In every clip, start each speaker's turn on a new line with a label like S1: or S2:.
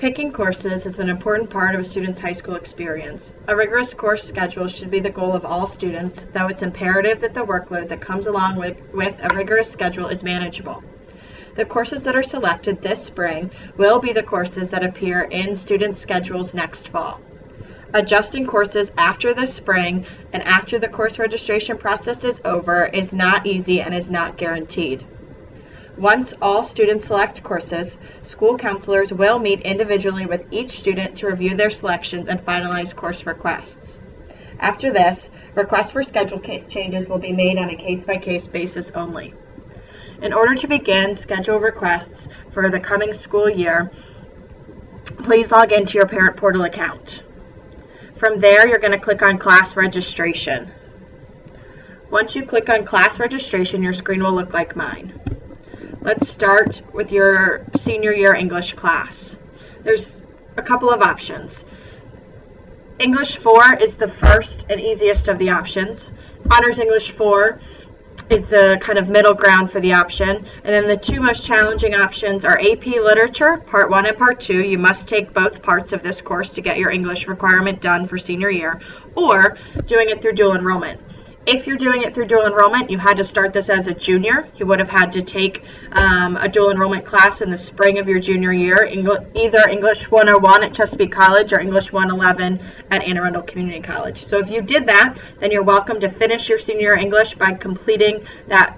S1: Picking courses is an important part of a student's high school experience. A rigorous course schedule should be the goal of all students, though it's imperative that the workload that comes along with a rigorous schedule is manageable. The courses that are selected this spring will be the courses that appear in students' schedules next fall. Adjusting courses after this spring and after the course registration process is over is not easy and is not guaranteed. Once all students select courses, school counselors will meet individually with each student to review their selections and finalize course requests. After this, requests for schedule changes will be made on a case-by-case basis only. In order to begin schedule requests for the coming school year, please log into your parent portal account. From there, you're going to click on class registration. Once you click on class registration, your screen will look like mine. Let's start with your senior year English class. There's a couple of options. English 4 is the first and easiest of the options. Honors English 4 is the kind of middle ground for the option. And then the two most challenging options are AP Literature, Part 1 and Part 2. You must take both parts of this course to get your English requirement done for senior year, or doing it through dual enrollment. If you're doing it through dual enrollment, you had to start this as a junior. You would have had to take a dual enrollment class in the spring of your junior year, either English 101 at Chesapeake College or English 111 at Anne Arundel Community College. So if you did that, then you're welcome to finish your senior English by completing that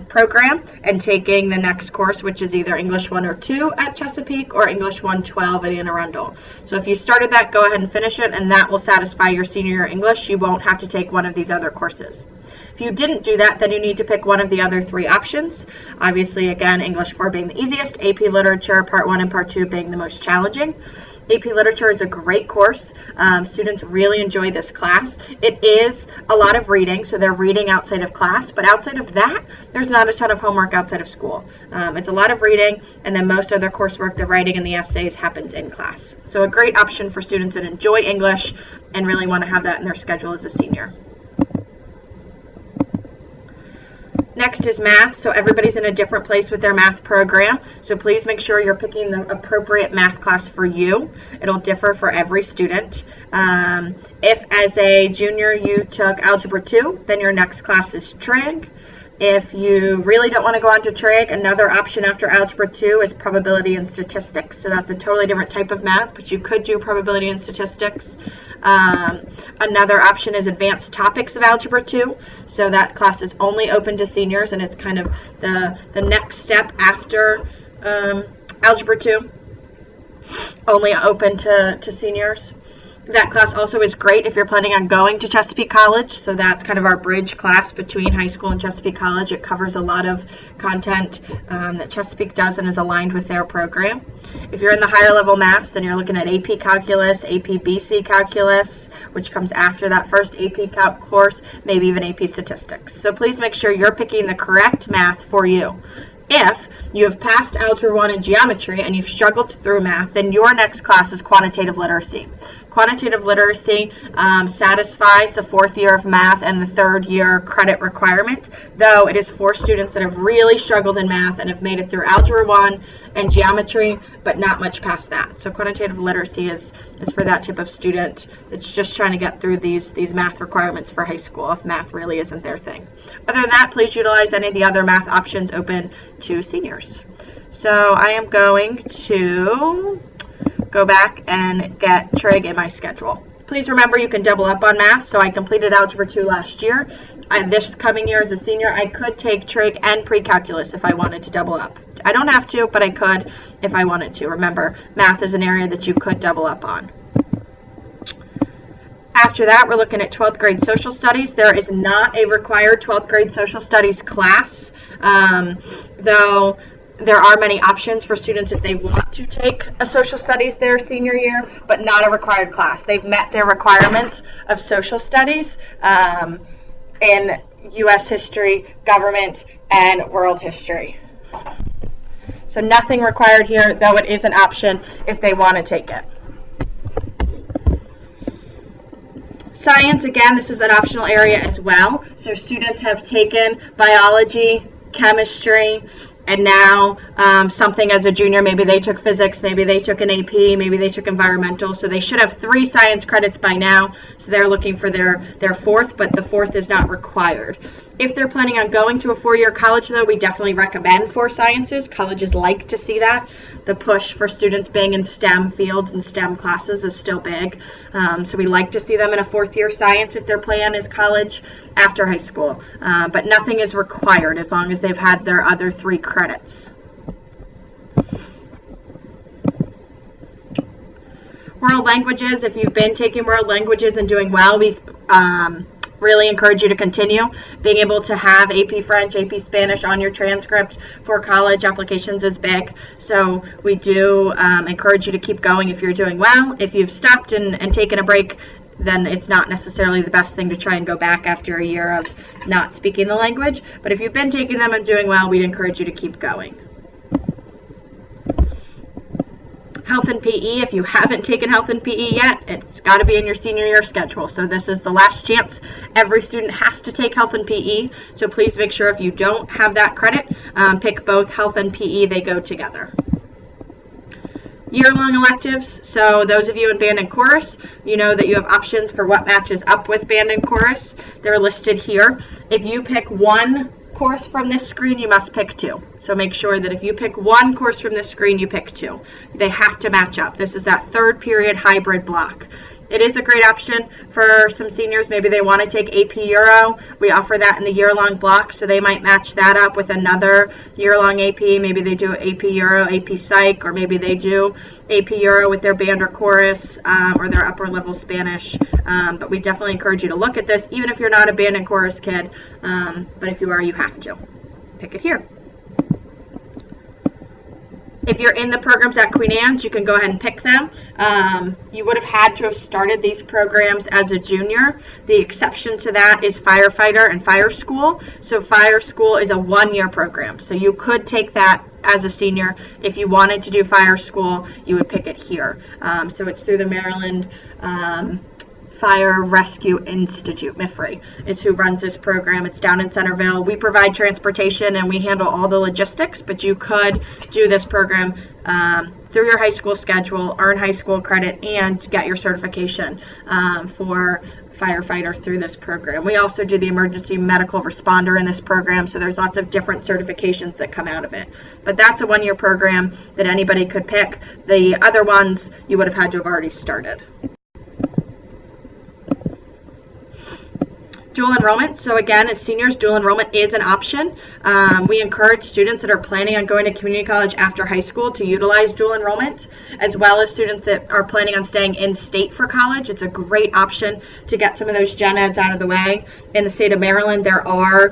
S1: program and taking the next course, which is either English 102 at Chesapeake or English 112 at Anne Arundel. So if you started that, go ahead and finish it, and that will satisfy your senior year English. You won't have to take one of these other courses. If you didn't do that, then you need to pick one of the other three options. Obviously, again, English 4 being the easiest, AP Literature, Part 1 and Part 2 being the most challenging. AP Literature is a great course. Students really enjoy this class. It is a lot of reading, so they're reading outside of class, but outside of that, there's not a ton of homework outside of school. It's a lot of reading, and then most of their coursework, the writing and the essays, happens in class. So a great option for students that enjoy English and really want to have that in their schedule as a senior. Next is math. So everybody's in a different place with their math program. So please make sure you're picking the appropriate math class for you. It'll differ for every student. If as a junior you took Algebra 2, then your next class is Trig. If you really don't want to go on to Trig, another option after Algebra 2 is Probability and Statistics. So that's a totally different type of math, but you could do Probability and Statistics. Another option is Advanced Topics of Algebra 2. So that class is only open to seniors, and it's kind of the next step after Algebra 2, only open to seniors. That class also is great if you're planning on going to Chesapeake College. So that's kind of our bridge class between high school and Chesapeake College. It covers a lot of content that Chesapeake does and is aligned with their program. If you're in the higher level maths, then you're looking at AP Calculus, AP BC Calculus, which comes after that first AP Calc course, maybe even AP Statistics. So please make sure you're picking the correct math for you. If you have passed Algebra 1 in geometry and you've struggled through math, then your next class is Quantitative Literacy. Quantitative literacy satisfies the 4th year of math and the 3rd year credit requirement, though it is for students that have really struggled in math and have made it through Algebra 1 and geometry, but not much past that. So quantitative literacy is for that type of student that's just trying to get through these math requirements for high school if math really isn't their thing. Other than that, please utilize any of the other math options open to seniors. So I am going to go back and get Trig in my schedule. Please remember you can double up on math. So I completed Algebra 2 last year. This coming year as a senior, I could take Trig and Pre-Calculus if I wanted to double up. I don't have to, but I could if I wanted to. Remember, math is an area that you could double up on. After that, we're looking at 12th grade social studies. There is not a required 12th grade social studies class, though there are many options for students if they want to take a social studies their senior year, but not a required class. They've met their requirements of social studies in U.S. history, government, and world history. So nothing required here, though it is an option if they want to take it. Science, again, this is an optional area as well. So students have taken biology, chemistry, and now something as a junior, maybe they took physics, maybe they took an AP, maybe they took environmental, so they should have 3 science credits by now, so they're looking for their 4th, but the 4th is not required. If they're planning on going to a 4-year college, though, we definitely recommend 4 sciences. Colleges like to see that. The push for students being in STEM fields and STEM classes is still big, so we like to see them in a 4th-year science if their plan is college after high school, but nothing is required as long as they've had their other 3 credits. World languages, if you've been taking world languages and doing well, we really encourage you to continue. Being able to have AP French, AP Spanish on your transcript for college applications is big, so we do encourage you to keep going if you're doing well. If you've stopped and taken a break, then it's not necessarily the best thing to try and go back after a year of not speaking the language, but if you've been taking them and doing well, we'd encourage you to keep going. Health and PE, if you haven't taken health and PE yet, it's got to be in your senior year schedule. So this is the last chance. Every student has to take health and PE. So please make sure if you don't have that credit, pick both health and PE. They go together. Year-long electives. So those of you in band and chorus, you know that you have options for what matches up with band and chorus. They're listed here. If you pick one course from this screen, you must pick 2. So make sure that if you pick one course from this screen, you pick 2. They have to match up. This is that 3rd period hybrid block. It is a great option for some seniors. Maybe they want to take AP Euro. We offer that in the year-long block, so they might match that up with another year-long AP. Maybe they do AP Euro, AP Psych, or maybe they do AP Euro with their band or chorus or their upper-level Spanish. But we definitely encourage you to look at this, even if you're not a band and chorus kid. But if you are, you have to. Pick it here. If you're in the programs at Queen Anne's, you can go ahead and pick them. You would have had to have started these programs as a junior. The exception to that is firefighter and fire school. So fire school is a 1-year program. So you could take that as a senior. If you wanted to do fire school, you would pick it here. So it's through the Maryland Fire Rescue Institute, MIFRI, is who runs this program. It's down in Centerville. We provide transportation and we handle all the logistics, but you could do this program through your high school schedule, earn high school credit, and get your certification for firefighter through this program. We also do the emergency medical responder in this program, so there's lots of different certifications that come out of it. But that's a 1-year program that anybody could pick. The other ones you would have had to have already started. Dual enrollment. So again, as seniors, dual enrollment is an option. We encourage students that are planning on going to community college after high school to utilize dual enrollment, as well as students that are planning on staying in state for college. It's a great option to get some of those gen eds out of the way. In the state of Maryland, there are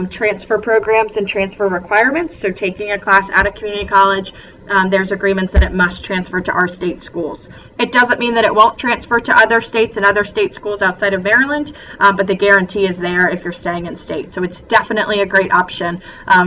S1: transfer programs and transfer requirements. So taking a class out of community college, there's agreements that it must transfer to our state schools. It doesn't mean that it won't transfer to other states and other state schools outside of Maryland, but the guarantee is there if you're staying in state. So it's definitely a great option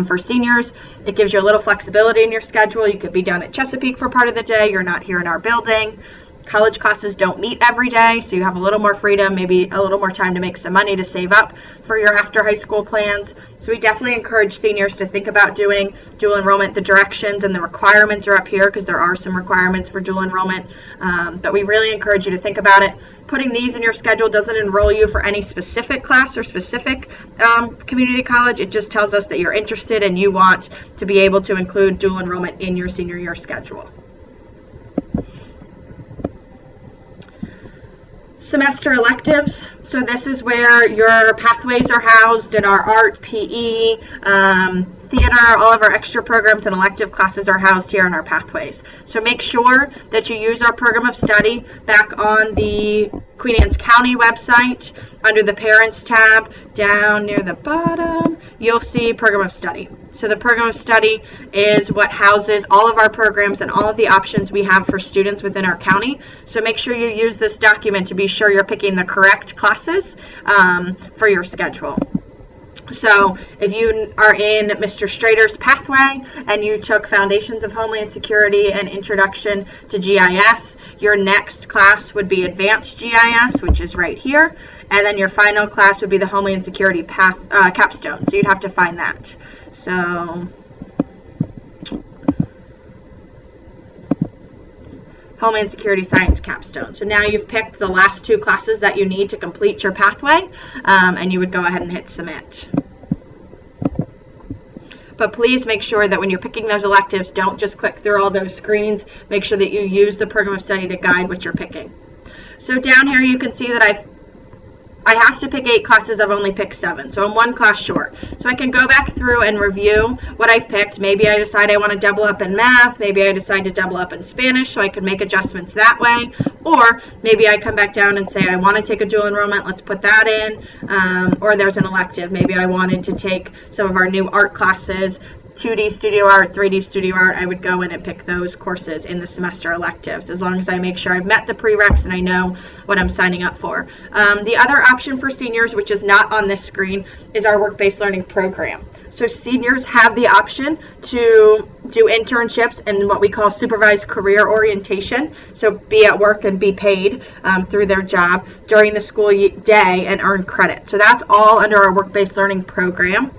S1: for seniors. It gives you a little flexibility in your schedule. You could be down at Chesapeake for part of the day. You're not here in our building. College classes don't meet every day, so you have a little more freedom, maybe a little more time to make some money to save up for your after high school plans. So we definitely encourage seniors to think about doing dual enrollment. The directions and the requirements are up here because there are some requirements for dual enrollment, but we really encourage you to think about it. Putting these in your schedule doesn't enroll you for any specific class or specific community college. It just tells us that you're interested and you want to be able to include dual enrollment in your senior year schedule. Semester electives. So this is where your pathways are housed in our art, PE, theater, all of our extra programs and elective classes are housed here in our pathways. So make sure that you use our program of study back on the Queen Anne's County website. Under the Parents tab, down near the bottom, you'll see Program of Study. So the Program of Study is what houses all of our programs and all of the options we have for students within our county. So make sure you use this document to be sure you're picking the correct classes for your schedule. So if you are in Mr. Strader's pathway and you took Foundations of Homeland Security and Introduction to GIS, your next class would be Advanced GIS, which is right here, and then your final class would be the Homeland Security capstone. So you'd have to find that. So Homeland Security Science capstone. So now you've picked the last 2 classes that you need to complete your pathway, and you would go ahead and hit submit. But please make sure that when you're picking those electives, don't just click through all those screens. Make sure that you use the program of study to guide what you're picking. So down here you can see that I have to pick 8 classes. I've only picked 7, so I'm 1 class short. So I can go back through and review what I've picked. Maybe I decide I want to double up in math. Maybe I decide to double up in Spanish, so I can make adjustments that way. Or maybe I come back down and say I want to take a dual enrollment. Let's put that in. Or there's an elective. Maybe I wanted to take some of our new art classes, 2D studio art, 3D studio art. I would go in and pick those courses in the semester electives, as long as I make sure I've met the prereqs and I know what I'm signing up for. The other option for seniors, which is not on this screen, is our work-based learning program. So seniors have the option to do internships and what we call supervised career orientation. So be at work and be paid through their job during the school day and earn credit. So that's all under our work-based learning program.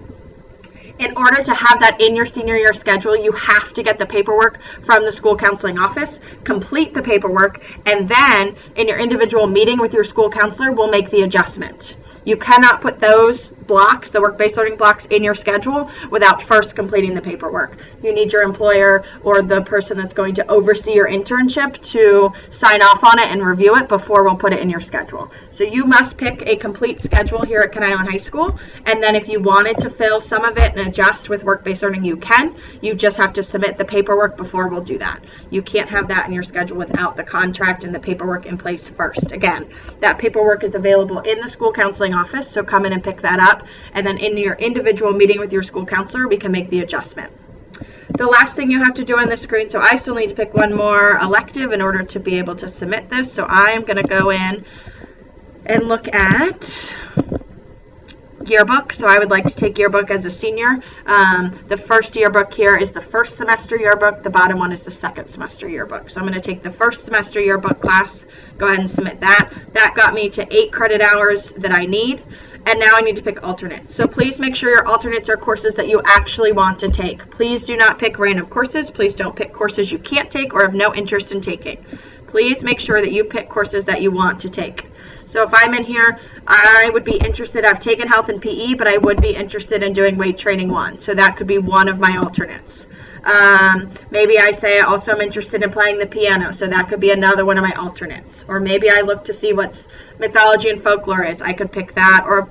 S1: In order to have that in your senior year schedule, you have to get the paperwork from the school counseling office, complete the paperwork, and then in your individual meeting with your school counselor, we'll make the adjustment. You cannot put those blocks, the work-based learning blocks, in your schedule without first completing the paperwork. You need your employer or the person that's going to oversee your internship to sign off on it and review it before we'll put it in your schedule. So you must pick a complete schedule here at Kanion High School, and then if you wanted to fill some of it and adjust with work-based learning, you can. You just have to submit the paperwork before we'll do that. You can't have that in your schedule without the contract and the paperwork in place first. Again, that paperwork is available in the school counseling office, so come in and pick that up, and then in your individual meeting with your school counselor, we can make the adjustment. The last thing you have to do on this screen, so I still need to pick one more elective in order to be able to submit this, so I'm going to go in and look at yearbook. So I would like to take yearbook as a senior. The first yearbook here is the first semester yearbook. The bottom one is the second semester yearbook. So I'm going to take the first semester yearbook class, go ahead and submit that. That got me to 8 credit hours that I need. And now I need to pick alternates. So please make sure your alternates are courses that you actually want to take. Please do not pick random courses. Please don't pick courses you can't take or have no interest in taking. Please make sure that you pick courses that you want to take. So if I'm in here, I would be interested, I've taken health and PE, but I would be interested in doing weight training 1. So that could be one of my alternates. Maybe I say also I'm interested in playing the piano, so that could be another one of my alternates. Or maybe I look to see what's mythology and folklore is. I could pick that, or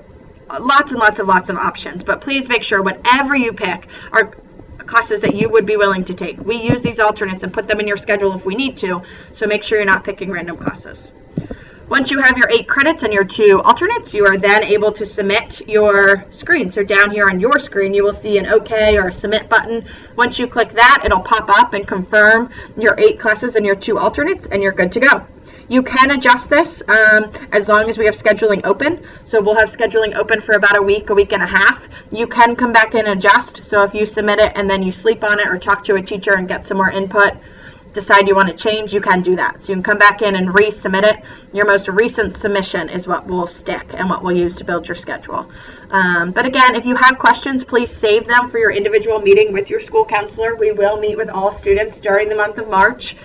S1: lots and lots of options. But please make sure whatever you pick are classes that you would be willing to take. We use these alternates and put them in your schedule if we need to, so make sure you're not picking random classes. Once you have your 8 credits and your 2 alternates, you are then able to submit your screen. So down here on your screen, you will see an OK or a submit button. Once you click that, it'll pop up and confirm your 8 classes and your 2 alternates, and you're good to go. You can adjust this as long as we have scheduling open. So we'll have scheduling open for about a week and a half. You can come back and adjust. So if you submit it and then you sleep on it or talk to a teacher and get some more input, decide you want to change, you can do that. So you can come back in and resubmit it. Your most recent submission is what will stick and what we'll use to build your schedule. But again, if you have questions, please save them for your individual meeting with your school counselor. We will meet with all students during the month of March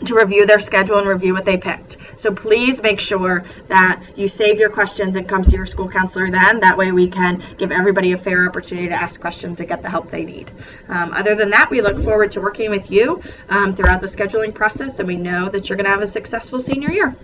S1: to review their schedule and review what they picked. So please make sure that you save your questions and come to your school counselor then. That way we can give everybody a fair opportunity to ask questions and get the help they need. Other than that, we look forward to working with you throughout the scheduling process, and we know that you're going to have a successful senior year.